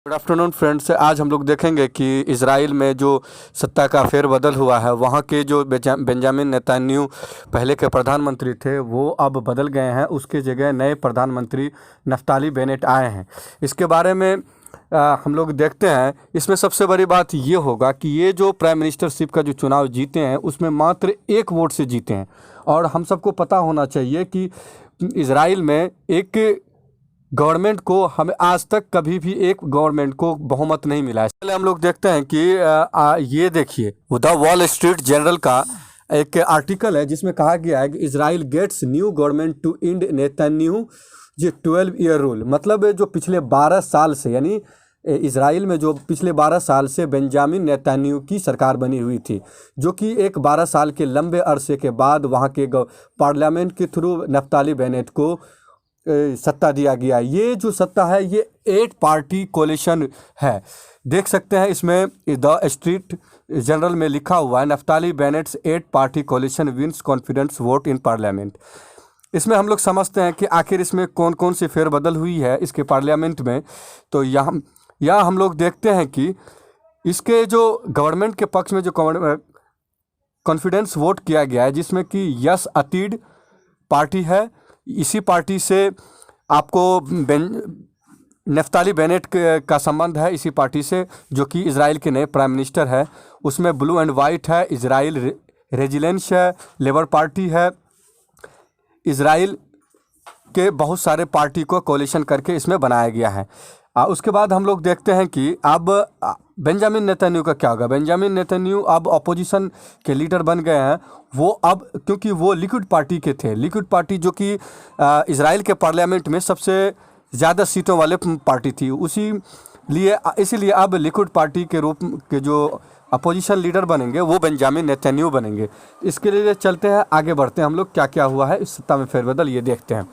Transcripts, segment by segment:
Good afternoon friends. आज हम लोग देखेंगे कि इज़राइल में जो सत्ता का फेरबदल हुआ है, वहाँ के जो बेंजामिन नेतन्याहू पहले के प्रधानमंत्री थे वो अब बदल गए हैं। उसके जगह नए प्रधानमंत्री नफ्ताली बेनेट आए हैं। इसके बारे में हम लोग देखते हैं। इसमें सबसे बड़ी बात ये होगा कि ये जो प्राइम मिनिस्टरशिप का जो चुनाव जीते हैं उसमें मात्र 1 वोट से जीते हैं। और हम सबको पता होना चाहिए कि इज़राइल में एक गवर्नमेंट को हमें आज तक कभी भी एक गवर्नमेंट को बहुमत नहीं मिला है। पहले हम लोग देखते हैं कि ये देखिए, द वॉल स्ट्रीट जर्नल का एक आर्टिकल है जिसमें कहा गया है कि Israel gets new government to end Netanyahu जो 12 ईयर रूल। मतलब जो पिछले 12 साल से, यानी इजराइल में जो पिछले 12 साल से बेंजामिन नेतन्याहू की सरकार बनी हुई थी, जो कि एक 12 साल के लंबे अरसे के बाद वहाँ के पार्लियामेंट के थ्रू नफ्ताली बेनेट को सत्ता दिया गया। ये जो सत्ता है ये 8 पार्टी कोalition है। देख सकते हैं इसमें द स्ट्रीट जर्नल में लिखा हुआ है, Naftali Bennett's 8 party coalition wins confidence vote in parliament. इसमें हम लोग समझते हैं कि आखिर इसमें कौन कौन सी फेरबदल हुई है इसके पार्लियामेंट में। तो यहाँ हम लोग देखते हैं कि इसके जो गवर्नमेंट के पक्ष में जो कॉन्फिडेंस वोट किया गया है, जिसमें कि यस अतीड पार्टी है। इसी पार्टी से आपको नफ्ताली बेनेट का संबंध है, इसी पार्टी से, जो कि इजराइल के नए प्राइम मिनिस्टर है। उसमें ब्लू एंड वाइट है, इजराइल रेजिलेंस है, लेबर पार्टी है। इजराइल के बहुत सारे पार्टी को कोalition करके इसमें बनाया गया है। उसके बाद हम लोग देखते हैं कि अब बेंजामिन नेतन्याहू का क्या होगा। बेंजामिन नेतन्याहू अब अपोजिशन के लीडर बन गए हैं। वो अब, क्योंकि वो लिक्विड पार्टी के थे, लिक्विड पार्टी जो कि इजराइल के पार्लियामेंट में सबसे ज़्यादा सीटों वाले पार्टी थी, इसीलिए अब लिक्विड पार्टी के रूप के जो अपोजिशन लीडर बनेंगे वो बेंजामिन नेतन्याहू बनेंगे। इसके लिए चलते हैं, आगे बढ़ते हैं हम लोग, क्या क्या हुआ है इस सत्ता में फेरबदल ये देखते हैं।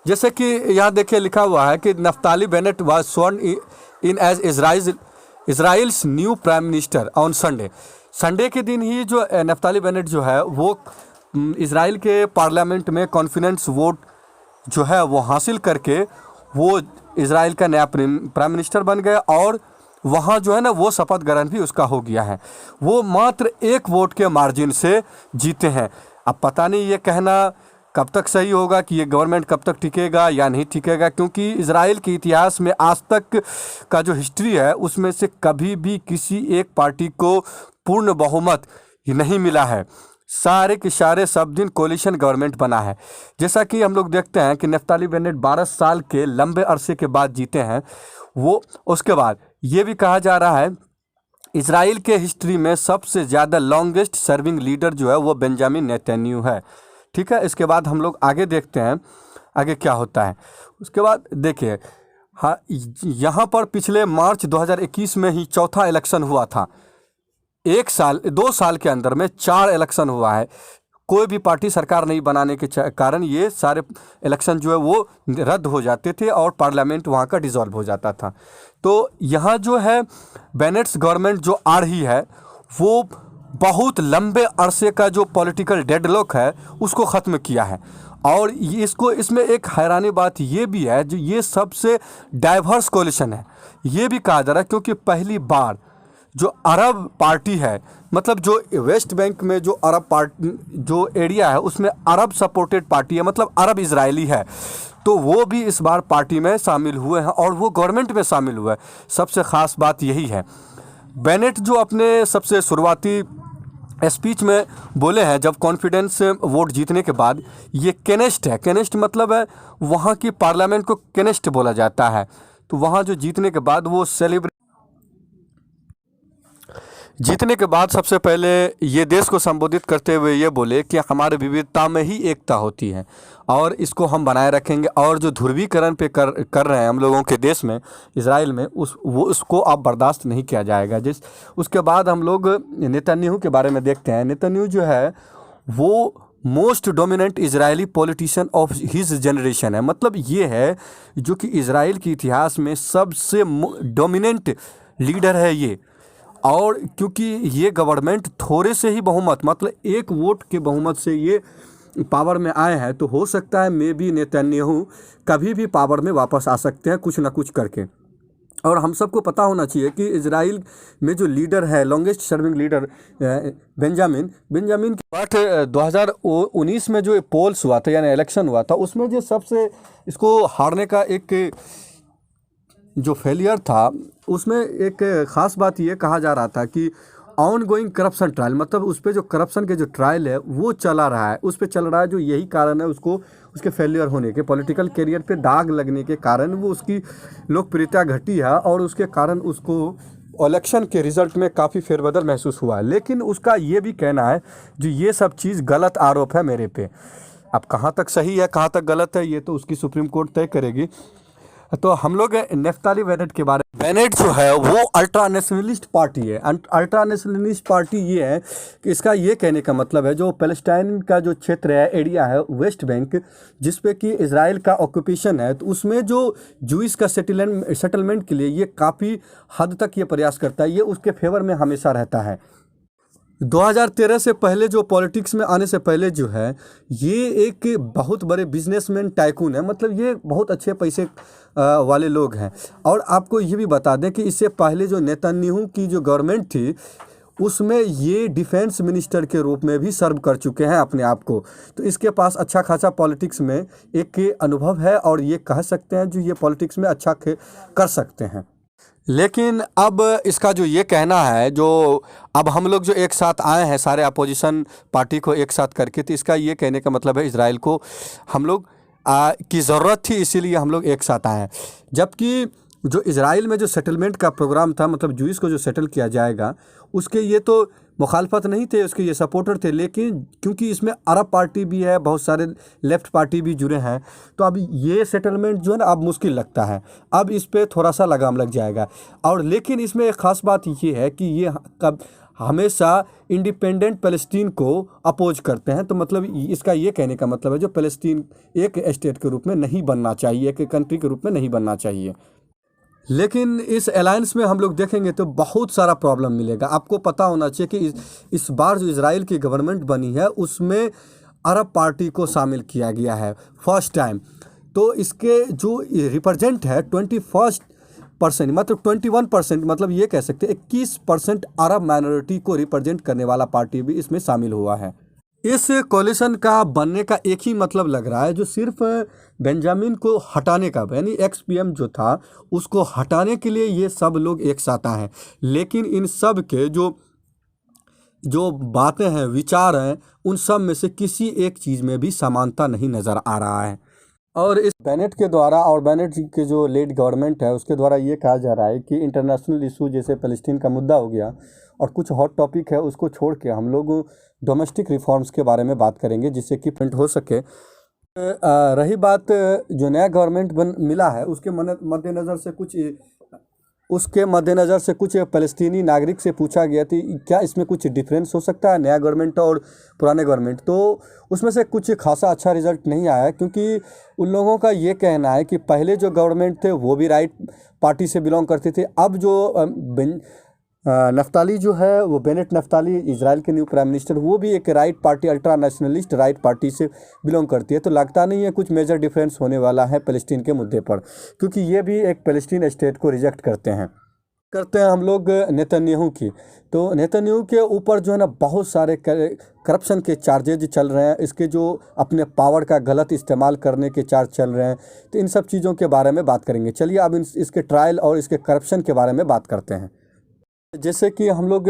जैसे कि यहाँ देखिए लिखा हुआ है कि Naftali Bennett was sworn in as Israel's new prime minister on Sunday के दिन ही जो नफ्ताली बेनेट जो है वो इजराइल के पार्लियामेंट में कॉन्फिडेंस वोट जो है वो हासिल करके वो इजराइल का नया प्राइम मिनिस्टर बन गया। और वहाँ जो है ना वो शपथ ग्रहण भी उसका हो गया है। वो मात्र 1 वोट के मार्जिन से जीते हैं। अब पता नहीं ये कहना कब तक सही होगा कि ये गवर्नमेंट कब तक टिकेगा या नहीं टिकेगा, क्योंकि इजराइल के इतिहास में आज तक का जो हिस्ट्री है उसमें से कभी भी किसी एक पार्टी को पूर्ण बहुमत नहीं मिला है। सारे के सारे सब दिन कोalition गवर्नमेंट बना है। जैसा कि हम लोग देखते हैं कि नफ्ताली बेनेट 12 साल के लंबे अरसे के बाद जीते हैं वो। उसके बाद ये भी कहा जा रहा है इजराइल के हिस्ट्री में सबसे ज़्यादा लॉन्गेस्ट सर्विंग लीडर जो है वो बेंजामिन नेतन्याहू है। ठीक है, इसके बाद हम लोग आगे देखते हैं आगे क्या होता है। उसके बाद देखिए, हाँ, यहाँ पर पिछले मार्च 2021 में ही चौथा इलेक्शन हुआ था। 2 साल के अंदर में 4 इलेक्शन हुआ है। कोई भी पार्टी सरकार नहीं बनाने के कारण ये सारे इलेक्शन जो है वो रद्द हो जाते थे और पार्लियामेंट वहाँ का डिसॉल्व हो जाता था। तो यहाँ जो है बेनेट्स गवर्नमेंट जो आ रही है वो बहुत लंबे अरसे का जो पॉलिटिकल डेडलॉक है उसको ख़त्म किया है। और इसमें एक हैरानी बात ये भी है, जो ये सबसे डाइवर्स कोalition है ये भी कहा जा रहा है, क्योंकि पहली बार जो अरब पार्टी है, मतलब जो वेस्ट बैंक में जो अरब पार्टी जो एरिया है उसमें अरब सपोर्टेड पार्टी है, मतलब अरब इजरायली है, तो वो भी इस बार पार्टी में शामिल हुए हैं और वो गवर्नमेंट में शामिल हुए हैं। सबसे ख़ास बात यही है। बेनेट जो अपने सबसे शुरुआती स्पीच में बोले हैं जब कॉन्फिडेंस वोट जीतने के बाद, ये केनेस्ट है। केनेस्ट मतलब है वहाँ की पार्लियामेंट को केनेस्ट बोला जाता है। तो वहाँ जो जीतने के बाद वो जीतने के बाद सबसे पहले ये देश को संबोधित करते हुए ये बोले कि हमारे विविधता में ही एकता होती है और इसको हम बनाए रखेंगे। और जो ध्रुवीकरण पे कर रहे हैं हम लोगों के देश में, इजराइल में, उसको अब बर्दाश्त नहीं किया जाएगा। उसके बाद हम लोग नेतन्याहू के बारे में देखते हैं। नेतन्याहू जो है वो most dominant Israeli politician of his generation है। मतलब ये है जो कि इजराइल के इतिहास में सबसे डोमिनेंट लीडर है ये। और क्योंकि ये गवर्नमेंट थोड़े से ही बहुमत, मतलब 1 वोट के बहुमत से ये पावर में आए हैं, तो हो सकता है मे बी नेतन्याहू कभी भी पावर में वापस आ सकते हैं कुछ ना कुछ करके। और हम सबको पता होना चाहिए कि इजराइल में जो लीडर है, लॉन्गेस्ट सर्विंग लीडर बेंजामिन की बात 2019 में जो पोल्स हुआ था यानी इलेक्शन हुआ था, उसमें जो सबसे इसको हारने का एक जो फेलियर था, उसमें एक ख़ास बात ये कहा जा रहा था कि ऑन गोइंग करप्शन ट्रायल, मतलब उस पर जो करप्शन के जो ट्रायल है वो चला रहा है, उस पर चल रहा है, जो यही कारण है उसको उसके फेलियर होने के, पॉलिटिकल कैरियर पे दाग लगने के कारण वो उसकी लोकप्रियता घटी है और उसके कारण उसको इलेक्शन के रिजल्ट में काफ़ी फेरबदल महसूस हुआ है। लेकिन उसका ये भी कहना है जो ये सब चीज़ गलत आरोप है मेरे पे। अब कहाँ तक सही है कहाँ तक गलत है ये तो उसकी सुप्रीम कोर्ट तय करेगी। तो हम लोग नफ्ताली बेनेट के बारे में, बेनेट जो है वो अल्ट्रा नेशनलिस्ट पार्टी है। अल्ट्रा नेशनलिस्ट पार्टी ये है कि इसका ये कहने का मतलब है जो पैलेस्टाइन का जो क्षेत्र है, एरिया है, वेस्ट बैंक, जिस पे कि इजराइल का ऑक्यूपेशन है, तो उसमें जो जूइस का सेटलमेंट के लिए ये काफ़ी हद तक ये प्रयास करता है, ये उसके फेवर में हमेशा रहता है। 2013 से पहले जो पॉलिटिक्स में आने से पहले जो है ये एक बहुत बड़े बिजनेसमैन टाइकून है, मतलब ये बहुत अच्छे पैसे वाले लोग हैं। और आपको ये भी बता दें कि इससे पहले जो नेतन्याहू की जो गवर्नमेंट थी उसमें ये डिफेंस मिनिस्टर के रूप में भी सर्व कर चुके हैं अपने आप को। तो इसके पास अच्छा खासा पॉलिटिक्स में एक अनुभव है और ये कह सकते हैं जो ये पॉलिटिक्स में अच्छा कर सकते हैं। लेकिन अब इसका जो ये कहना है, जो अब हम लोग जो एक साथ आए हैं सारे अपोजिशन पार्टी को एक साथ करके, तो इसका ये कहने का मतलब है इजराइल को हम लोग की ज़रूरत थी, इसीलिए हम लोग एक साथ आए हैं। जबकि जो इजराइल में जो सेटलमेंट का प्रोग्राम था, मतलब जूइस को जो सेटल किया जाएगा, उसके ये तो मुखालफत नहीं थे, उसके ये सपोर्टर थे। लेकिन क्योंकि इसमें अरब पार्टी भी है, बहुत सारे लेफ़्ट पार्टी भी जुड़े हैं, तो अब ये सेटलमेंट जो है ना अब मुश्किल लगता है, अब इस पे थोड़ा सा लगाम लग जाएगा। और लेकिन इसमें एक ख़ास बात ये है कि ये कब हमेशा इंडिपेंडेंट फ़लस्तीन को अपोज करते हैं। तो मतलब इसका ये कहने का मतलब है जो फ़लस्तीन एक स्टेट के रूप में नहीं बनना चाहिए, एक कंट्री के रूप में नहीं बनना चाहिए। लेकिन इस अलायंस में हम लोग देखेंगे तो बहुत सारा प्रॉब्लम मिलेगा। आपको पता होना चाहिए कि इस बार जो इजराइल की गवर्नमेंट बनी है उसमें अरब पार्टी को शामिल किया गया है फर्स्ट टाइम। तो इसके जो रिप्रेजेंट है 21%, मतलब 21%, मतलब ये कह सकते हैं 21% अरब माइनॉरिटी को रिप्रेजेंट करने वाला पार्टी भी इसमें शामिल हुआ है। इस कोलिशन का बनने का एक ही मतलब लग रहा है जो सिर्फ बेंजामिन को हटाने का, यानी एक्स पीएम जो था उसको हटाने के लिए ये सब लोग एक साथ आए हैं। लेकिन इन सब के जो बातें हैं, विचार हैं, उन सब में से किसी एक चीज़ में भी समानता नहीं नज़र आ रहा है। और इस बेनेट के द्वारा और बेनेट के जो लीड गवर्नमेंट है उसके द्वारा ये कहा जा रहा है कि इंटरनेशनल इशू जैसे फ़लस्तीन का मुद्दा हो गया और कुछ हॉट टॉपिक है उसको छोड़ के हम लोग डोमेस्टिक रिफॉर्म्स के बारे में बात करेंगे जिससे कि प्रिंट हो सके। रही बात जो नया गवर्नमेंट मिला है उसके मद्देनज़र से कुछ फ़लस्तीनी नागरिक से पूछा गया थी क्या इसमें कुछ डिफरेंस हो सकता है नया गवर्नमेंट और पुराने गवर्नमेंट, तो उसमें से कुछ खासा अच्छा रिज़ल्ट नहीं आया क्योंकि उन लोगों का ये कहना है कि पहले जो गवर्नमेंट थे वो भी राइट पार्टी से बिलोंग करते थे। अब जो नफ्ताली जो है वो बेनेट नफ्ताली, इजराइल के न्यू प्राइम मिनिस्टर, वो भी एक right party, ultra nationalist right party से बिलोंग करती है। तो लगता नहीं है कुछ मेजर डिफरेंस होने वाला है फ़लस्तीन के मुद्दे पर, क्योंकि ये भी एक फ़लस्तीन स्टेट को रिजेक्ट करते हैं हम लोग नेतन्याहू की। तो नेतन्याहू के ऊपर जो है ना बहुत सारे करप्शन के चार्जेज चल रहे हैं, इसके जो अपने पावर का गलत इस्तेमाल करने के चार्ज चल रहे हैं। तो इन सब चीज़ों के बारे में बात करेंगे। चलिए अब इसके ट्रायल और इसके करप्शन के बारे में बात करते हैं। जैसे कि हम लोग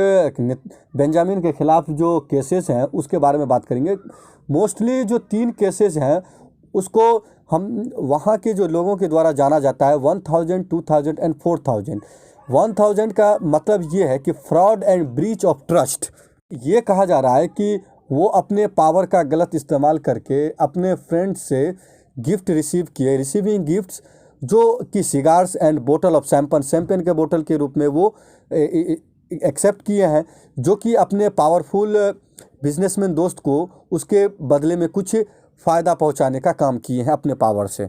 बेंजामिन के ख़िलाफ़ जो केसेस हैं उसके बारे में बात करेंगे। मोस्टली जो 3 केसेस हैं उसको हम वहाँ के जो लोगों के द्वारा जाना जाता है 1000, 2000 एंड 4000। 1000 का मतलब ये है कि fraud and breach of trust. ये कहा जा रहा है कि वो अपने पावर का गलत इस्तेमाल करके अपने फ्रेंड्स से गिफ्ट रिसीविंग गिफ्ट्स जो कि सिगार्स एंड बोतल ऑफ शैम्पेन के बोतल के रूप में वो एक्सेप्ट किए हैं, जो कि अपने पावरफुल बिजनेसमैन दोस्त को उसके बदले में कुछ फ़ायदा पहुंचाने का काम किए हैं अपने पावर से।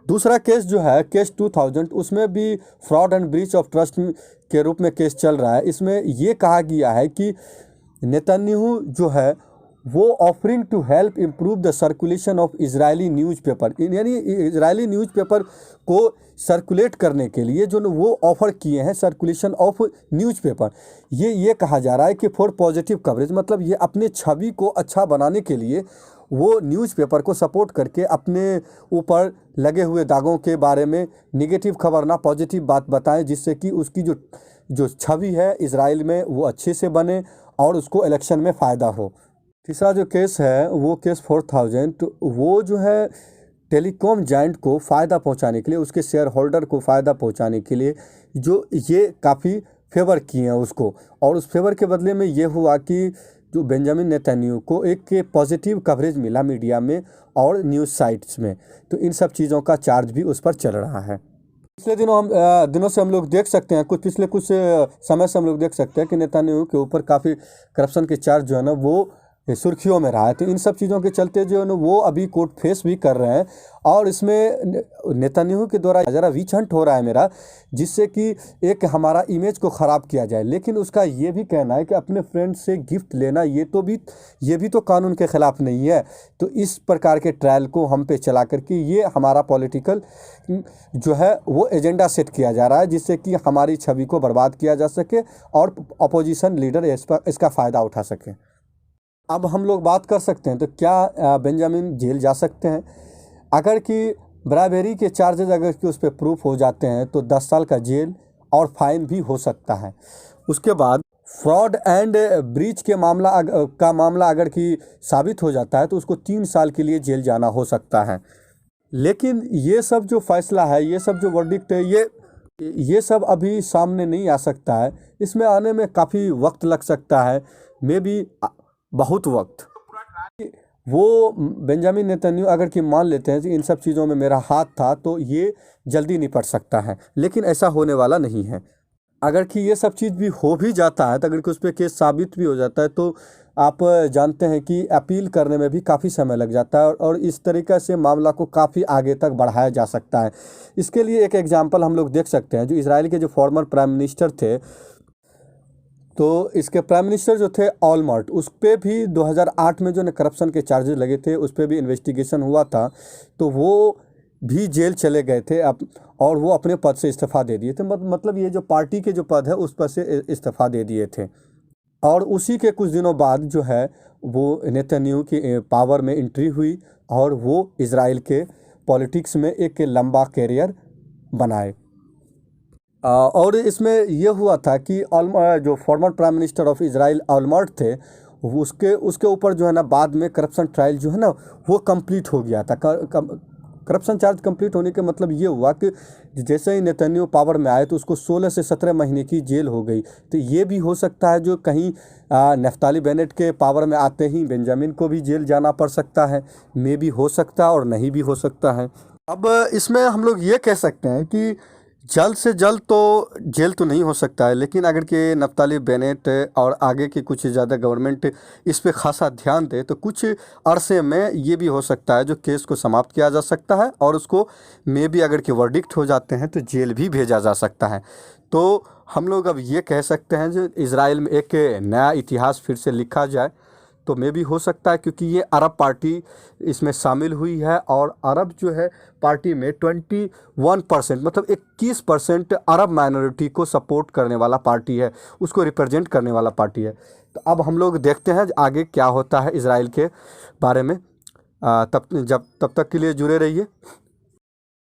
दूसरा केस जो है केस 2000, उसमें भी fraud and breach of trust के रूप में केस चल रहा है। इसमें ये कहा गया है कि नेतन्याहू जो है वो offering to help improve the circulation of Israeli newspaper, यानी इजरायली न्यूज़पेपर को सर्कुलेट करने के लिए जो वो ऑफ़र किए हैं सर्कुलेशन ऑफ न्यूज़पेपर। ये कहा जा रहा है कि फॉर पॉजिटिव कवरेज, मतलब ये अपने छवि को अच्छा बनाने के लिए वो न्यूज़पेपर को सपोर्ट करके अपने ऊपर लगे हुए दागों के बारे में निगेटिव खबर ना पॉजिटिव बात बताएं, जिससे कि उसकी जो छवि है इजराइल में वो अच्छे से बने और उसको इलेक्शन में फ़ायदा हो। तीसरा जो केस है वो केस 4000, तो वो जो है टेलीकॉम जायंट को फ़ायदा पहुंचाने के लिए, उसके शेयर होल्डर को फ़ायदा पहुंचाने के लिए जो ये काफ़ी फेवर किए हैं उसको, और उस फेवर के बदले में ये हुआ कि जो बेंजामिन नेतन्याहू को एक पॉजिटिव कवरेज मिला मीडिया में और न्यूज़ साइट्स में, तो इन सब चीज़ों का चार्ज भी उस पर चल रहा है। पिछले दिनों से हम लोग देख सकते हैं, पिछले कुछ समय से हम लोग देख सकते हैं कि नेतन्याहू के ऊपर काफ़ी करप्शन के चार्ज जो है ना वो सुर्खियों में रहा है। तो इन सब चीज़ों के चलते जो है ना वो अभी कोर्ट फेस भी कर रहे हैं, और इसमें नेतन्याहू के द्वारा ज़रा विच हंट हो रहा है मेरा, जिससे कि एक हमारा इमेज को ख़राब किया जाए। लेकिन उसका ये भी कहना है कि अपने फ्रेंड से गिफ्ट लेना ये भी तो कानून के ख़िलाफ़ नहीं है। तो इस प्रकार के ट्रायल को हम पे चला करके ये हमारा पॉलिटिकल जो है वो एजेंडा सेट किया जा रहा है, जिससे कि हमारी छवि को बर्बाद किया जा सके और अपोजिशन लीडर इसका फ़ायदा उठा सके। अब हम लोग बात कर सकते हैं तो क्या बेंजामिन जेल जा सकते हैं? अगर कि ब्राइबेरी के चार्जेस अगर कि उस पर प्रूफ हो जाते हैं तो 10 साल का जेल और फाइन भी हो सकता है। उसके बाद फ्रॉड एंड ब्रीच के मामला अगर कि साबित हो जाता है तो उसको 3 साल के लिए जेल जाना हो सकता है। लेकिन ये सब जो फैसला है, ये सब जो वर्डिक्ट है, ये सब अभी सामने नहीं आ सकता है। इसमें आने में काफ़ी वक्त लग सकता है, मे बी बहुत वक्त। वो बेंजामिन नेतन्याहू अगर कि मान लेते हैं कि इन सब चीज़ों में मेरा हाथ था तो ये जल्दी निपट सकता है, लेकिन ऐसा होने वाला नहीं है। अगर कि ये सब चीज़ भी हो भी जाता है तो अगर कि उस पर केस साबित भी हो जाता है तो आप जानते हैं कि अपील करने में भी काफ़ी समय लग जाता है, और इस तरीक़े से मामला को काफ़ी आगे तक बढ़ाया जा सकता है। इसके लिए एक एग्जाम्पल हम लोग देख सकते हैं, जो इजराइल के जो फॉर्मर प्राइम मिनिस्टर थे, तो इसके प्राइम मिनिस्टर जो थे ऑलमर्ट, उस पर भी 2008 में जो न करप्शन के चार्जेस लगे थे उस पर भी इन्वेस्टिगेशन हुआ था, तो वो भी जेल चले गए थे और वो अपने पद से इस्तीफ़ा दे दिए थे। मतलब ये जो पार्टी के जो पद है उस पद से इस्तीफ़ा दे दिए थे, और उसी के कुछ दिनों बाद जो है वो नेतन्याहू की पावर में एंट्री हुई और वो इजराइल के पॉलिटिक्स में एक लंबा कैरियर बनाए। और इसमें ये हुआ था कि जो former prime minister of Israel Olmert थे, उसके ऊपर जो है ना बाद में करप्शन ट्रायल जो है ना वो कंप्लीट हो गया था। करप्शन चार्ज कंप्लीट होने के मतलब ये हुआ कि जैसे ही नेतन्याहू पावर में आए तो उसको 16 से 17 महीने की जेल हो गई। तो ये भी हो सकता है जो कहीं नफ्ताली बेनेट के पावर में आते ही बेंजामिन को भी जेल जाना पड़ सकता है, मे भी हो सकता है और नहीं भी हो सकता है। अब इसमें हम लोग ये कह सकते हैं कि जल्द से जल्द तो जेल तो नहीं हो सकता है, लेकिन अगर कि नफ्ताली बेनेट और आगे की कुछ ज़्यादा गवर्नमेंट इस पे खासा ध्यान दे तो कुछ अरसे में ये भी हो सकता है जो केस को समाप्त किया जा सकता है, और उसको मे भी अगर कि वर्डिक्ट हो जाते हैं तो जेल भी भेजा जा सकता है। तो हम लोग अब ये कह सकते हैं जो इजराइल में एक नया इतिहास फिर से लिखा जाए तो मे भी हो सकता है, क्योंकि ये अरब पार्टी इसमें शामिल हुई है, और अरब जो है पार्टी में 21% मतलब 21% अरब माइनॉरिटी को सपोर्ट करने वाला पार्टी है, उसको रिप्रेजेंट करने वाला पार्टी है। तो अब हम लोग देखते हैं आगे क्या होता है इजराइल के बारे में। तब तक के लिए जुड़े रहिए।